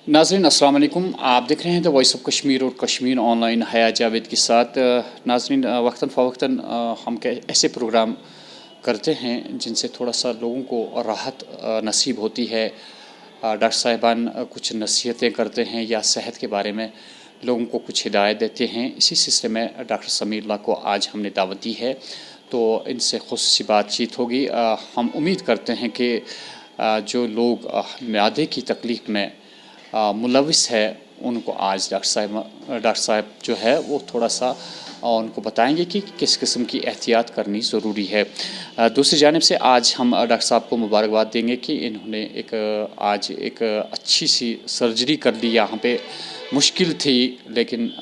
नाज़रीन अस्सलाम वालेकुम। आप देख रहे हैं द वॉइस ऑफ कश्मीर और कश्मीर ऑनलाइन हया जावेद के साथ। नाज़रीन वक्तन फ़वक्तन हम ऐसे प्रोग्राम करते हैं जिनसे थोड़ा सा लोगों को राहत नसीब होती है। डॉक्टर साहिबान कुछ नसीहतें करते हैं या सेहत के बारे में लोगों को कुछ हिदायत देते हैं। इसी सिलसिले में डॉक्टर समीरुल्लाह को आज हमने दावत दी है, तो इनसे ख़ुसूसी बातचीत होगी। हम उम्मीद करते हैं कि जो लोग म्यादे की तकलीफ़ में मुलविस है उनको आज डॉक्टर साहब जो है वो थोड़ा सा उनको बताएंगे कि किस किस्म की एहतियात करनी ज़रूरी है। दूसरी जानिब से आज हम डॉक्टर साहब को मुबारकबाद देंगे कि इन्होंने आज एक अच्छी सी सर्जरी कर ली। यहाँ पे मुश्किल थी, लेकिन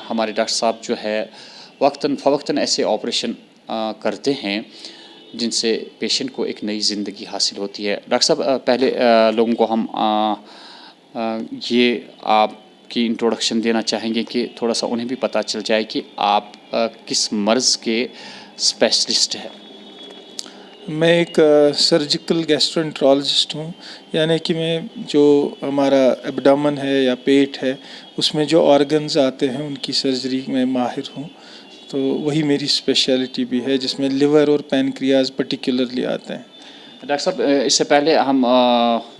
हमारे डॉक्टर साहब जो है वक्तन फ़वक्तन ऐसे ऑपरेशन करते हैं जिनसे पेशेंट को एक नई ज़िंदगी हासिल होती है। डॉक्टर साहब पहले लोगों को हम ये आपकी इंट्रोडक्शन देना चाहेंगे कि थोड़ा सा उन्हें भी पता चल जाए कि आप किस मर्ज़ के स्पेशलिस्ट हैं। मैं एक सर्जिकल गैस्ट्रोएंटरोलॉजिस्ट हूँ, यानी कि मैं जो हमारा एब्डोमेन है या पेट है उसमें जो ऑर्गन्स आते हैं उनकी सर्जरी में माहिर हूँ। तो वही मेरी स्पेशलिटी भी है, जिसमें लिवर और पैनक्रियाज पर्टिकुलरली आते हैं। डॉक्टर साहब इससे पहले हम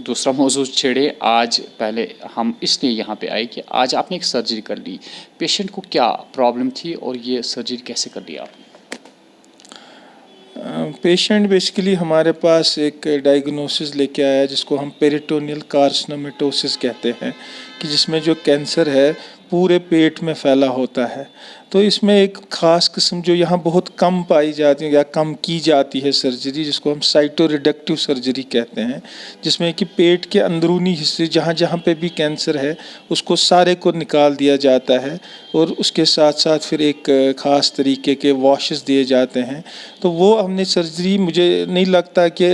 दूसरा मौजूद छेड़े। आज पहले हम इसलिए यहाँ पे आए कि आज आपने एक सर्जरी कर ली। पेशेंट को क्या प्रॉब्लम थी और ये सर्जरी कैसे कर ली आपने? पेशेंट बेसिकली हमारे पास एक डायग्नोसिस लेके आया जिसको हम पेरिटोनियल कार्सिनोमेटोसिस कहते हैं, कि जिसमें जो कैंसर है पूरे पेट में फैला होता है। तो इसमें एक ख़ास किस्म जो यहाँ बहुत कम पाई जाती है या कम की जाती है सर्जरी, जिसको हम साइटोरिडक्टिव सर्जरी कहते हैं, जिसमें कि पेट के अंदरूनी हिस्से जहाँ जहाँ पे भी कैंसर है उसको सारे को निकाल दिया जाता है और उसके साथ साथ फिर एक ख़ास तरीके के वॉशेस दिए जाते हैं। तो वो हमने सर्जरी, मुझे नहीं लगता कि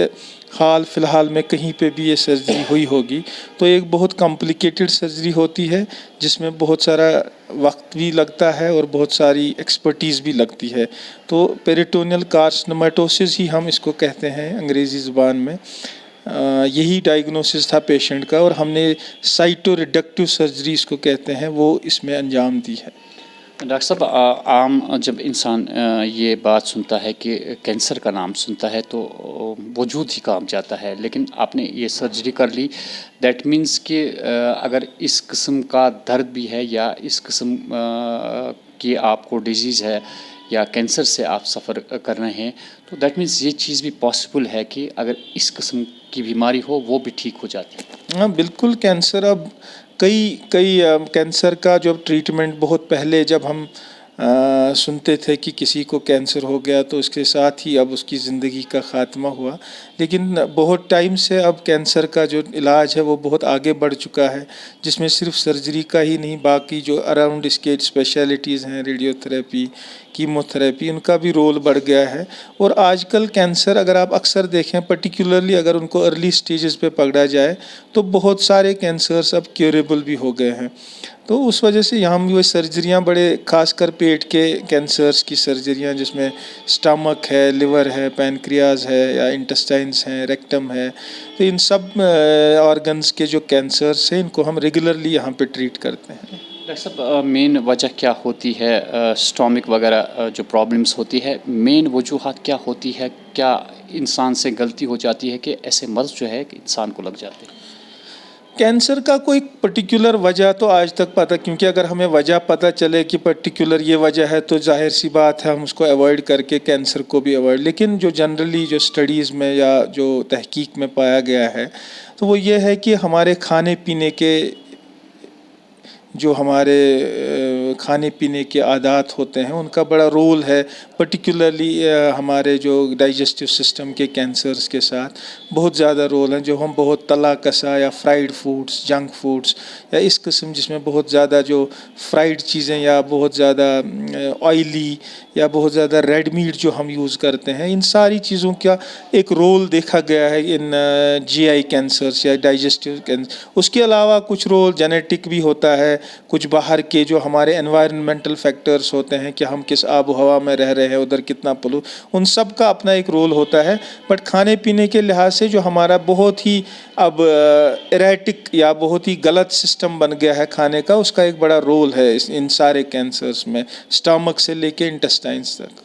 हाल फ़िलहाल में कहीं पे भी ये सर्जरी हुई होगी। तो एक बहुत कॉम्प्लिकेटेड सर्जरी होती है जिसमें बहुत सारा वक्त भी लगता है और बहुत सारी एक्सपर्टीज़ भी लगती है। तो पेरिटोनियल कार्सिनोमेटोसिस ही हम इसको कहते हैं अंग्रेज़ी ज़ुबान में। यही डायग्नोसिस था पेशेंट का और हमने साइटोरिडक्टिव सर्जरी इसको कहते हैं, वो इसमें अंजाम दी है। डॉक्टर साहब आम जब इंसान ये बात सुनता है कि कैंसर का नाम सुनता है तो वजूद ही काम जाता है, लेकिन आपने ये सर्जरी कर ली, दैट मीन्स कि अगर इस किस्म का दर्द भी है या इस किस्म की आपको डिजीज़ है या कैंसर से आप सफ़र कर रहे हैं, तो दैट मीन्स ये चीज़ भी पॉसिबल है कि अगर इस किस्म की बीमारी हो वो भी ठीक हो जाती है। हाँ बिल्कुल, कैंसर अब कई कैंसर का जो ट्रीटमेंट बहुत पहले जब हम सुनते थे कि किसी को कैंसर हो गया तो उसके साथ ही अब उसकी ज़िंदगी का ख़ात्मा हुआ, लेकिन बहुत टाइम से अब कैंसर का जो इलाज है वो बहुत आगे बढ़ चुका है, जिसमें सिर्फ सर्जरी का ही नहीं, बाकी जो अराउंड इसके स्पेशलिटीज़ हैं, रेडियोथेरेपी, कीमोथेरेपी, उनका भी रोल बढ़ गया है। और आजकल कैंसर अगर आप अक्सर देखें, पर्टिकुलरली अगर उनको अर्ली स्टेजेस पे पकड़ा जाए तो बहुत सारे कैंसर्स अब क्यूरेबल भी हो गए हैं। तो उस वजह से यहाँ भी वो सर्जरियाँ बड़े, खासकर पेट के कैंसर्स की सर्जरियाँ जिसमें स्टमक है, लिवर है, पैनक्रियाज है या इंटेस्टाइन्स हैं, रेक्टम है, तो इन सब ऑर्गन्स के जो कैंसर्स हैं इनको हम रेगुलरली यहाँ पे ट्रीट करते हैं। डॉक्टर साहब मेन वजह क्या होती है? स्टोमिक वगैरह जो प्रॉब्लम्स होती है, मेन वजूहात क्या होती है? क्या इंसान से गलती हो जाती है कि ऐसे मर्ज़ जो है कि इंसान को लग जाते हैं? कैंसर का कोई पर्टिकुलर वजह तो आज तक पता, क्योंकि अगर हमें वजह पता चले कि पर्टिकुलर ये वजह है तो जाहिर सी बात है हम उसको अवॉइड करके कैंसर को भी अवॉइड। लेकिन जो जनरली जो स्टडीज़ में या जो तहकीक में पाया गया है तो वो ये है कि हमारे खाने पीने के जो हमारे खाने पीने के आदात होते हैं उनका बड़ा रोल है, पर्टिकुलरली हमारे जो डाइजेस्टिव सिस्टम के कैंसर्स के साथ बहुत ज़्यादा रोल है। जो हम बहुत तला कसा या फ्राइड फूड्स, जंक फूड्स या इस किस्म जिसमें बहुत ज़्यादा जो फ्राइड चीज़ें या बहुत ज़्यादा ऑयली یا بہت زیادہ ریڈ میٹ جو ہم یوز کرتے ہیں، ان ساری چیزوں کا ایک رول دیکھا گیا ہے ان جی آئی کینسرس یا ڈائجسٹیو کینسر. اس کے علاوہ کچھ رول جینیٹک بھی ہوتا ہے، کچھ باہر کے جو ہمارے انوائرمنٹل فیکٹرز ہوتے ہیں کہ ہم کس آب و ہوا میں رہ رہے ہیں، ادھر کتنا ان سب کا اپنا ایک رول ہوتا ہے. بٹ کھانے پینے کے لحاظ سے جو ہمارا بہت ہی اب ایریٹک یا بہت ہی غلط سسٹم بن گیا ہے کھانے کا، اس کا ایک بڑا رول ہے ان سارے کینسرز میں، اسٹامک سے لے کے انٹسٹائنس تک.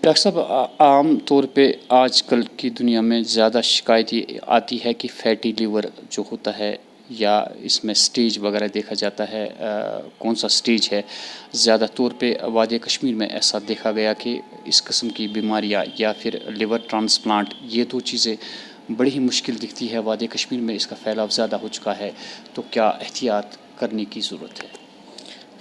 ڈاکٹر صاحب، عام طور پہ آج کل کی دنیا میں زیادہ شکایت یہ آتی ہے کہ فیٹی لیور جو ہوتا ہے، یا اس میں سٹیج وغیرہ دیکھا جاتا ہے، کون سا سٹیج ہے. زیادہ طور پہ وادی کشمیر میں ایسا دیکھا گیا کہ اس قسم کی بیماریاں یا پھر لیور ٹرانسپلانٹ، یہ دو چیزیں بڑی ہی مشکل دکھتی ہے. وادی کشمیر میں اس کا پھیلاؤ زیادہ ہو چکا ہے، تو کیا احتیاط کرنے کی ضرورت ہے؟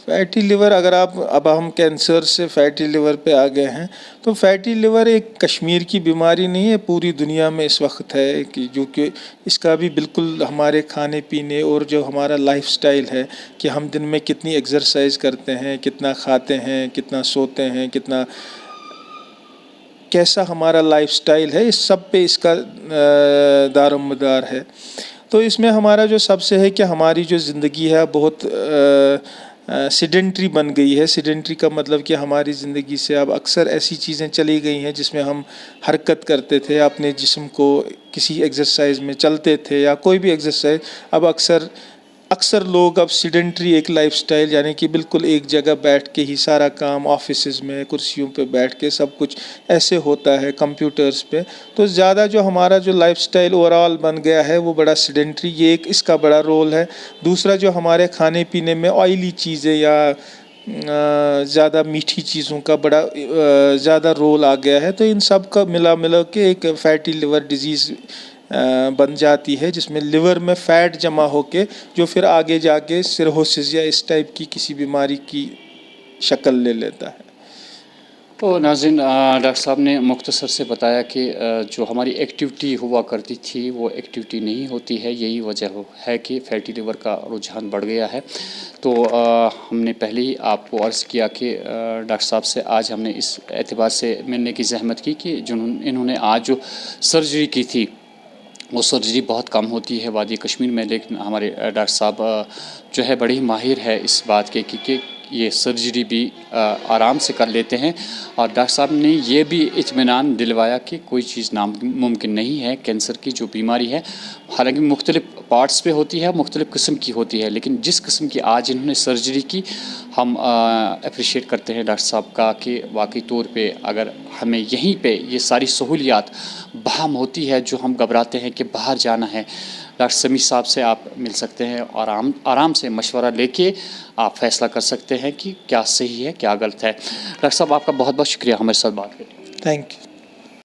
فیٹی لیور، اگر اب ہم کینسر سے فیٹی لیور پہ آ گئے ہیں، تو فیٹی لیور ایک کشمیر کی بیماری نہیں ہے، پوری دنیا میں اس وقت ہے کہ جو کہ اس کا بھی بالکل ہمارے کھانے پینے اور جو ہمارا لائف سٹائل ہے کہ ہم دن میں کتنی ایکسرسائز کرتے ہیں، کتنا کھاتے ہیں، کتنا سوتے ہیں، کیسا ہمارا لائف سٹائل ہے، اس سب پہ اس کا دار و مدار ہے. تو اس میں ہمارا جو سب سے ہے کہ ہماری جو زندگی ہے بہت سیڈنٹری بن گئی ہے. سیڈنٹری کا مطلب کہ ہماری زندگی سے اب اکثر ایسی چیزیں چلی گئی ہیں جس میں ہم حرکت کرتے تھے، اپنے جسم کو کسی ایکسرسائز میں چلتے تھے یا کوئی بھی ایکسرسائز. اب اکثر لوگ اب سیڈنٹری ایک لائف سٹائل، یعنی کہ بالکل ایک جگہ بیٹھ کے ہی سارا کام، آفیسز میں کرسیوں پہ بیٹھ کے سب کچھ ایسے ہوتا ہے کمپیوٹرز پہ. تو زیادہ جو ہمارا جو لائف سٹائل اوور آل بن گیا ہے وہ بڑا سیڈنٹری، یہ ایک اس کا بڑا رول ہے. دوسرا جو ہمارے کھانے پینے میں آئلی چیزیں یا زیادہ میٹھی چیزوں کا بڑا زیادہ رول آ گیا ہے. تو ان سب کا ملا کے ایک فیٹی لیور ڈیزیز بن جاتی ہے، جس میں لیور میں فیٹ جمع ہو کے جو پھر آگے جا کے سرہوسس یا اس ٹائپ کی کسی بیماری کی شکل لے لیتا ہے. تو ناظرین، ڈاکٹر صاحب نے مختصر سے بتایا کہ جو ہماری ایکٹیویٹی ہوا کرتی تھی وہ ایکٹیویٹی نہیں ہوتی ہے. یہی وجہ ہے کہ فیٹی لیور کا رجحان بڑھ گیا ہے. تو ہم نے پہلے ہی آپ کو عرض کیا کہ ڈاکٹر صاحب سے آج ہم نے اس اعتبار سے ملنے کی زحمت کی کہ انہوں نے آج جو سرجری کی تھی وہ سرجری بہت کم ہوتی ہے وادی کشمیر میں، لیکن ہمارے ڈاکٹر صاحب جو ہے بڑی ماہر ہے اس بات کے کہ یہ سرجری بھی آرام سے کر لیتے ہیں. اور ڈاکٹر صاحب نے یہ بھی اطمینان دلوایا کہ کوئی چیز ناممکن نہیں ہے. کینسر کی جو بیماری ہے حالانکہ مختلف پارٹس پہ ہوتی ہے، مختلف قسم کی ہوتی ہے، لیکن جس قسم کی آج انہوں نے سرجری کی، ہم اپریشیٹ کرتے ہیں ڈاکٹر صاحب کا کہ واقعی طور پہ اگر ہمیں یہیں پہ یہ ساری سہولیات بہم ہوتی ہے جو ہم گھبراتے ہیں کہ باہر جانا ہے، ڈاکٹر سمیع صاحب سے آپ مل سکتے ہیں اور آرام سے مشورہ لے کے آپ فیصلہ کر سکتے ہیں کہ کیا صحیح ہے کیا غلط ہے. ڈاکٹر صاحب، آپ کا بہت بہت شکریہ ہمارے ساتھ بات کرنے کے لیے. Thank you.